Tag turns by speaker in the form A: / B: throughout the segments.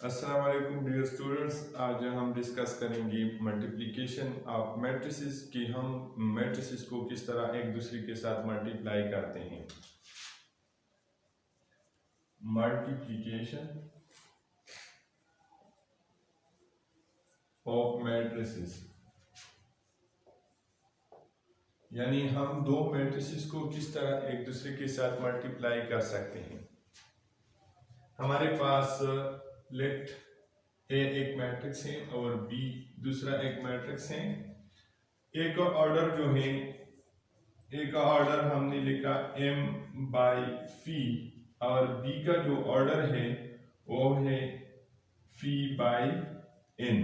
A: अस्सलाम वालेकुम dear students. आज हम डिस्कस करेंगे मल्टीप्लिकेशन ऑफ मैट्रिसेस कि हम मैट्रिसेस को किस तरह एक दूसरे के साथ मल्टीप्लाई करते हैं। मल्टीप्लिकेशन ऑफ मैट्रिसेस यानी हम दो मैट्रिसेस को किस तरह एक दूसरे के साथ मल्टीप्लाई कर सकते हैं। हमारे पास लेट ए एक मैट्रिक्स है और बी दूसरा एक मैट्रिक्स है। ए का ऑर्डर जो है, ए का ऑर्डर हमने लिखा m बाई फी और बी का जो ऑर्डर है वो है फी बाई n।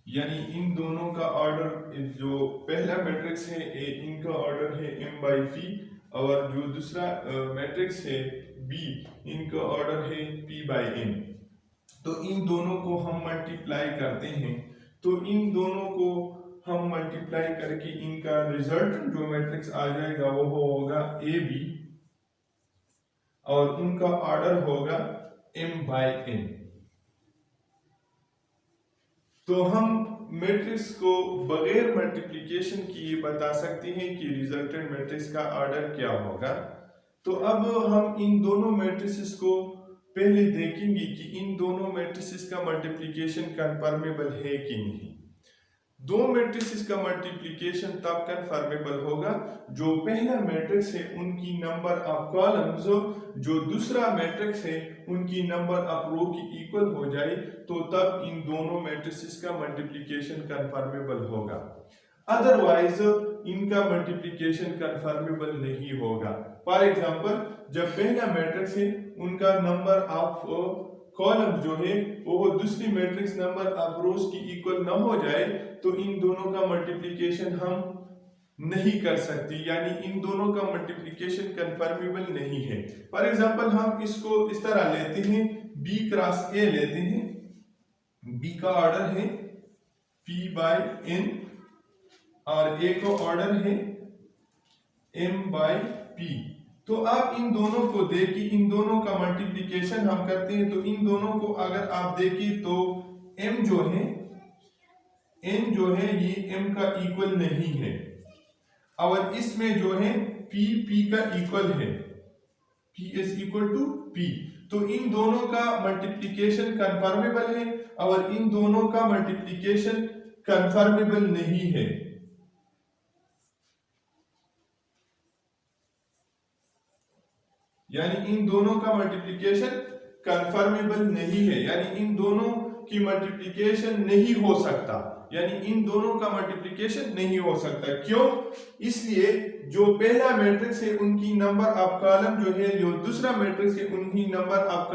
A: यानी इन दोनों का ऑर्डर, जो पहला मैट्रिक्स है ए, इनका ऑर्डर है m बाई फी और जो दूसरा मैट्रिक्स है बी, इनका ऑर्डर है p बाई n। तो इन दोनों को हम मल्टीप्लाई करते हैं, तो इन दोनों को हम मल्टीप्लाई करके इनका रिजल्ट जो मैट्रिक्स आ जाएगा वो होगा ए बी और उनका ऑर्डर होगा m बाई n। तो हम मैट्रिक्स को बगैर मल्टीप्लिकेशन किए बता सकते हैं कि रिजल्टेंट मैट्रिक्स का ऑर्डर क्या होगा। तो अब हम इन दोनों मैट्रिसेस को पहले देखेंगे कि इन दोनों मैट्रिसेस का मल्टीप्लिकेशन कंफर्मेबल है कि नहीं। दो मैट्रिसेस का मल्टीप्लिकेशन तब कंफर्मेबल होगा जो पहला मैट्रिक्स है उनकी नंबर ऑफ कॉलम्स जो दूसरा मैट्रिक्स है उनकी नंबर ऑफ रो की इक्वल हो जाए, तो तब इन दोनों मैट्रिसेस का मल्टीप्लिकेशन कंफर्मेबल होगा। अदरवाइज इनका मल्टीप्लिकेशन कंफर्मेबल नहीं होगा। फॉर एग्जांपल, जब पहला मैट्रिक्स है उनका नंबर ऑफ कॉलम जो है वो दूसरी मैट्रिक्स नंबर ऑफ रोज की इक्वल ना हो जाए, तो इन दोनों का मल्टीप्लिकेशन हम नहीं कर सकते, यानी इन दोनों का मल्टीप्लिकेशन कंफर्मेबल नहीं है। फॉर एग्जांपल, हम इसको इस तरह लेते हैं, b क्रॉस a लेते हैं। b का ऑर्डर है p बाई n और a का ऑर्डर है m बाई p। तो आप इन दोनों को देखिए, इन दोनों का मल्टीप्लिकेशन हम करते हैं, तो इन दोनों को अगर आप देखिए तो m जो है, n जो है ये m का इक्वल नहीं है और इसमें जो है p का इक्वल है, p is equal to p। तो इन दोनों का मल्टीप्लिकेशन कंफर्मेबल है और इन दोनों का मल्टीप्लिकेशन कंफर्मेबल नहीं है। यानी इन दोनों का मल्टीप्लिकेशन कंफर्मेबल नहीं है, यानी इन दोनों की मल्टीप्लिकेशन नहीं हो सकता, यानी इन दोनों का मल्टीप्लिकेशन नहीं हो सकता। क्यों? इसलिए जो पहला मैट्रिक्स है उनकी नंबर ऑफ कॉलम जो है, जो दूसरा मैट्रिक्स है उनकी नंबर ऑफ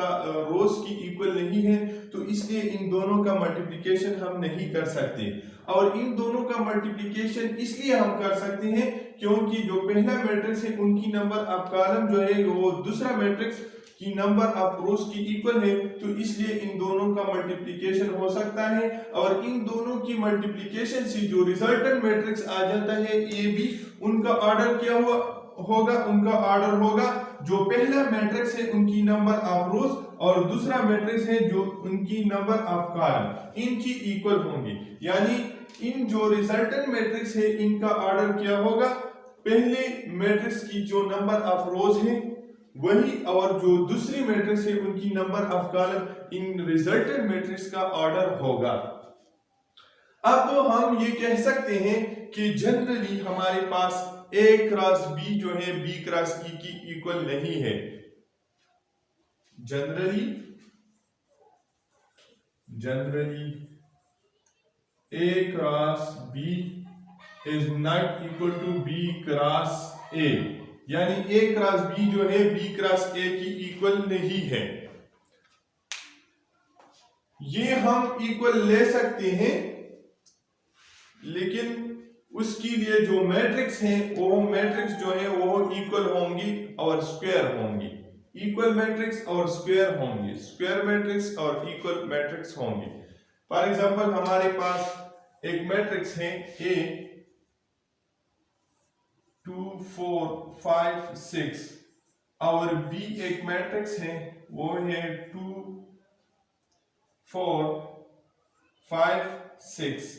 A: रोज की इक्वल नहीं है, तो इसलिए इन दोनों का मल्टीप्लिकेशन हम नहीं कर सकते। और इन दोनों का मल्टीप्लिकेशन इसलिए हम कर सकते हैं क्योंकि जो पहला मैट्रिक्स है उनकी नंबर ऑफ कॉलम जो है वो दूसरा मैट्रिक्स की नंबर ऑफ रोज की इक्वल है, तो इसलिए इन दोनों का मल्टीप्लिकेशन हो सकता है। और इन दोनों की मल्टीप्लिकेशन से जो रिजल्टेंट मैट्रिक्स आ जाता है ए बी, उनका ऑर्डर क्या हुआ होगा? उनका ऑर्डर होगा जो पहला मैट्रिक्स है उनकी नंबर ऑफ रोज और दूसरा मैट्रिक्स है जो उनकी नंबर ऑफ कॉलम, इनकी इक्वल होंगे। यानी इन जो रिजल्टेंट मैट्रिक्स है इनका ऑर्डर क्या होगा? पहले मैट्रिक्स की जो नंबर ऑफ रोज है वही और जो दूसरी मैट्रिक्स है उनकी number of column, in resultant matrix का ऑर्डर होगा। अब हम ये कह सकते हैं कि जनरली हमारे पास a क्रॉस b जो है b क्रॉस e की इक्वल नहीं है। Generally a cross b is not equal to b cross a, यानी a क्रॉस b जो है b क्रॉस a की इक्वल नहीं है। ये हम इक्वल ले सकते हैं, लेकिन उसके लिए जो मैट्रिक्स है वो मैट्रिक्स जो है वो इक्वल होंगी और स्क्वायर होंगी। इक्वल मैट्रिक्स और स्क्वायर होंगी, स्क्वायर मैट्रिक्स और इक्वल मैट्रिक्स होंगी। फॉर एग्जांपल, हमारे पास एक मैट्रिक्स है A 2 4 5 6 और B एक मैट्रिक्स है वो है 2 4 5 6।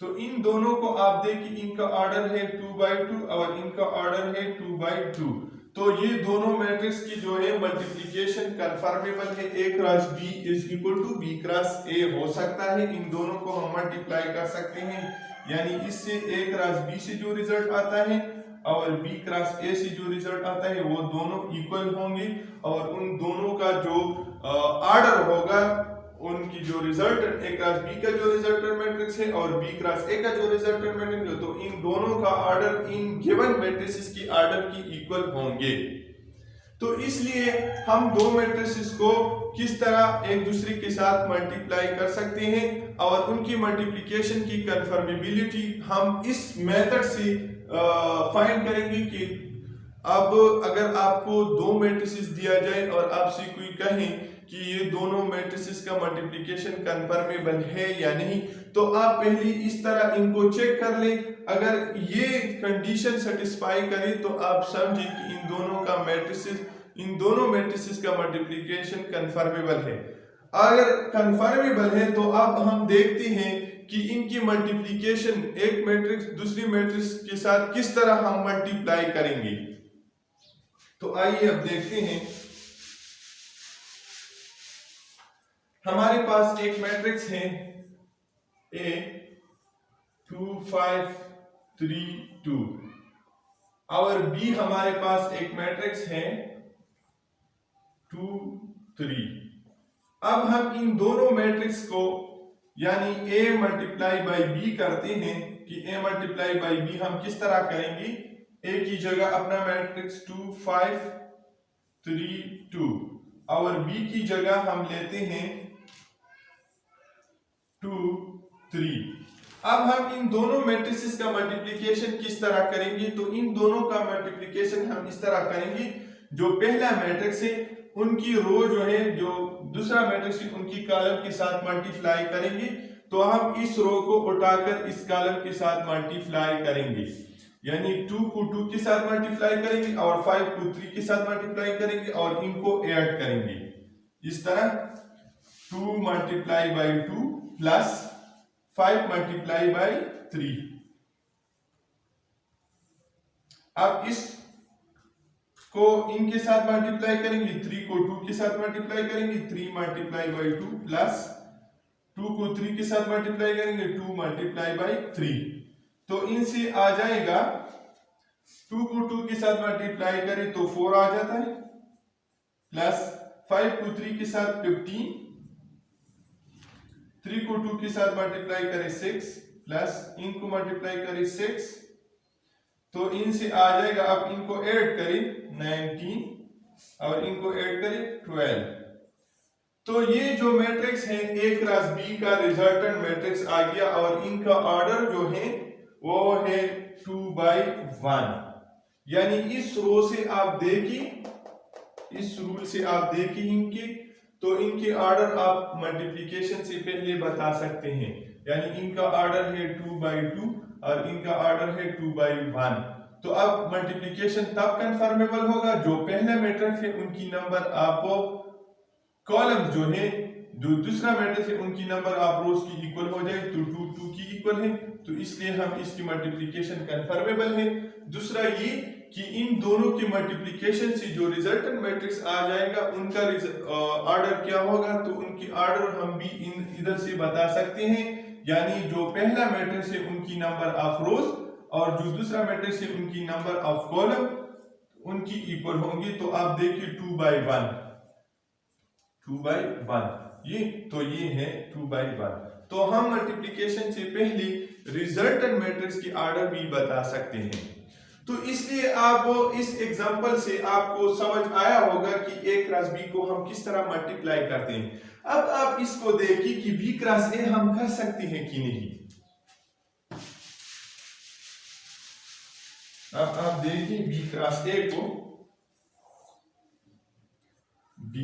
A: तो इन दोनों को आप देखिए, इनका ऑर्डर है 2/2 और इनका ऑर्डर है 2/2। तो ये दोनों मैट्रिक्स की जो है मल्टीप्लिकेशन कंफर्मेबल है। A cross B is equal to B cross A हो सकता है। इन दोनों को हम मल्टीप्लाई कर सकते हैं, यानी इससे A क्रॉस B से जो रिजल्ट आता है और B क्रॉस A से जो रिजल्ट आता है वो दोनों इक्वल होंगे, और उन दोनों का जो ऑर्डर होगा, उनकी जो रिजल्ट A क्रॉस B का जो रिजल्टेंट मैट्रिक्स है और B क्रॉस A का जो रिजल्टेंट मैट्रिक्स है, तो इन दोनों का ऑर्डर इन गिवन मैट्रिसेस की ऑर्डर की इक्वल होंगे। तो इसलिए हम दो मैट्रिसेस को किस तरह एक दूसरे के साथ मल्टीप्लाई कर सकते हैं और उनकी मल्टीप्लिकेशन की कंफर्मेबिलिटी हम इस मेथड से फाइंड करेंगे कि अब अगर आपको दो मैट्रिसेस दिया जाए और आपसे कोई कहे कि ये दोनों मैट्रिसेस का मल्टीप्लिकेशन कंफर्मेबल है या नहीं, तो आप पहले इस तरह इनको चेक कर लें। अगर ये कंडीशन सेटिस्फाई करे तो आप समझे कि इन दोनों मैट्रिसेस का मल्टीप्लिकेशन कंफर्मेबल है। अगर कंफर्मेबल है तो अब हम देखते हैं कि इनकी मल्टीप्लिकेशन एक मैट्रिक्स दूसरी मैट्रिक्स के साथ किस तरह हम मल्टीप्लाई करेंगे। तो आइए अब देखते हैं। हमारे पास एक मैट्रिक्स है A 2 5 3 2 और B हमारे पास एक मैट्रिक्स है 2 3। अब हम इन दोनों मैट्रिक्स को यानी A मल्टीप्लाई बाई B करते हैं कि A मल्टीप्लाई बाई B हम किस तरह करेंगे। A की जगह अपना मैट्रिक्स 2 5 3 2 और B की जगह हम लेते हैं 2 3। अब हम इन दोनों मैट्रिसेस का मल्टीप्लिकेशन किस तरह करेंगे, तो इन दोनों का मल्टीप्लिकेशन हम इस तरह करेंगे। जो पहला मैट्रिक्स है उनकी रो जो है, जो दूसरा मैट्रिक्स है उनकी कॉलम के साथ मल्टीप्लाई करेंगे। तो हम इस रो को उठाकर इस कॉलम के साथ मल्टीप्लाई करेंगे, यानी 2 को 2 के साथ मल्टीप्लाई करेंगे और 5 को 3 के साथ मल्टीप्लाई करेंगे और इनको ऐड करेंगे। इस तरह 2 multiply by 2 plus 5 multiply by 3। अब इस को इनके साथ मल्टीप्लाई करेंगे, 3 को 2 के साथ मल्टीप्लाई करेंगे, 3 मल्टीप्लाई बाई 2 प्लस 2 को 3 के साथ मल्टीप्लाई करेंगे, 2 मल्टीप्लाई बाई 3। तो इनसे आ जाएगा 2 को 2 के साथ मल्टीप्लाई करें तो 4 आ जाता है, प्लस 5 को 3 के साथ 15, 3 को 2 के साथ मल्टीप्लाई करें 6, प्लस इनको मल्टीप्लाई करें 6, तो इनसे आ जाएगा। अब इनको ऐड करें 19 और इनको ऐड करें 12। तो ये जो मैट्रिक्स है A क्रॉस B का रिजल्टेंट मैट्रिक्स आ गया और इनका ऑर्डर जो है वो है 2/1। यानी इस रो से आप देखिए, इस रूल से आप देखिए इनके, तो इनके ऑर्डर आप मल्टीप्लिकेशन से पहले बता सकते हैं। यानी इनका ऑर्डर है 2/2 और इनका ऑर्डर है 2/1। तो अब मल्टीप्लिकेशन तब कंफर्मेबल होगा जो पहला मैट्रिक्स है उनकी नंबर आप कॉलम जो है, जो दूसरा मैट्रिक्स है उनकी नंबर आप रोज की इक्वल हो जाए, तो 2 2 की इक्वल है, तो इसलिए हम इसकी मल्टीप्लिकेशन कंफर्मेबल है। दूसरा ये कि इन दोनों की मल्टीप्लिकेशन से जो रिजल्टेंट मैट्रिक्स आ जाएगा उनका ऑर्डर क्या होगा, तो उनकी ऑर्डर हम भी इधर से बता सकते हैं। यानी जो पहला मैट्रिक्स है उनकी नंबर ऑफ रोज और जो दूसरा मैट्रिक्स है उनकी नंबर ऑफ कॉलम उनकी इक्वल होंगी। तो आप देखिए 2/1 ये है 2/1। तो हम मल्टीप्लिकेशन से पहले रिजल्टेंट मैट्रिक्स की ऑर्डर भी बता सकते हैं। तो इसलिए आप इस एग्जांपल से आपको समझ आया होगा कि A क्रॉस B को हम किस तरह मल्टीप्लाई करते हैं। अब आप इसको देखिए कि B क्रॉस A हम कर सकते हैं कि नहीं। अब आप देखिए B क्रॉस A को, B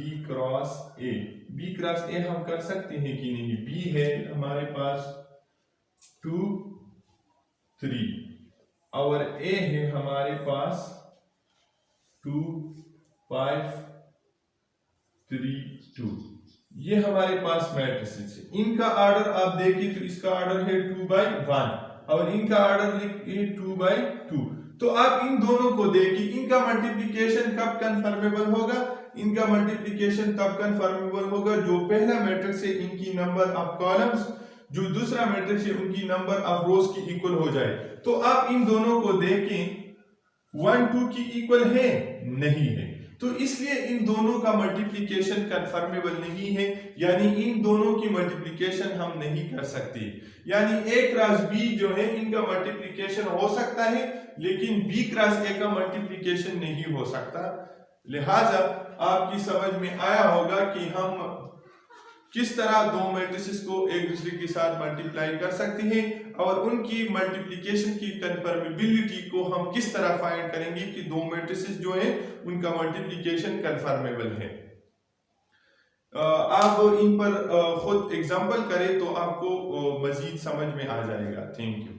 A: क्रॉस A हम कर सकते हैं कि नहीं। B है हमारे पास 2 3 और A है हमारे पास 2 5 3 2। ये हमारे पास मैट्रिसेस है। इनका ऑर्डर आप देखिए तो इसका ऑर्डर है 2/1 और इनका ऑर्डर लिखिए 2/2। तो आप इन दोनों को देखिए, इनका मल्टीप्लिकेशन कब कन्फर्मेबल होगा? इनका मल्टीप्लिकेशन तब कन्फर्मेबल होगा जो पहला मैट्रिक्स है इनकी नंबर ऑफ कॉलम्स, जो दूसरा मैट्रिक्स है उनकी नंबर ऑफ रोज की इक्वल हो जाए। तो आप इन दोनों को देखें, 1 2 की इक्वल है? नहीं है। तो इसलिए इन दोनों का मल्टीप्लिकेशन कन्फर्मेबल नहीं है, यानी इन दोनों की मल्टीप्लिकेशन हम नहीं कर सकते। यानी A क्रॉस B जो है इनका मल्टीप्लिकेशन हो सकता है, लेकिन B क्रॉस A का मल्टीप्लिकेशन नहीं हो सकता। लिहाजा आपकी समझ में आया होगा कि हम किस तरह दो मैट्रिसेस को एक दूसरे के साथ मल्टीप्लाई कर सकते हैं और उनकी मल्टीप्लिकेशन की कन्फर्मेबिलिटी को हम किस तरह फाइंड करेंगे कि दो मैट्रिसेस जो है उनका मल्टीप्लिकेशन कन्फर्मेबल है। आप इन पर खुद एग्जांपल करें तो आपको मजीद समझ में आ जाएगा। Thank you.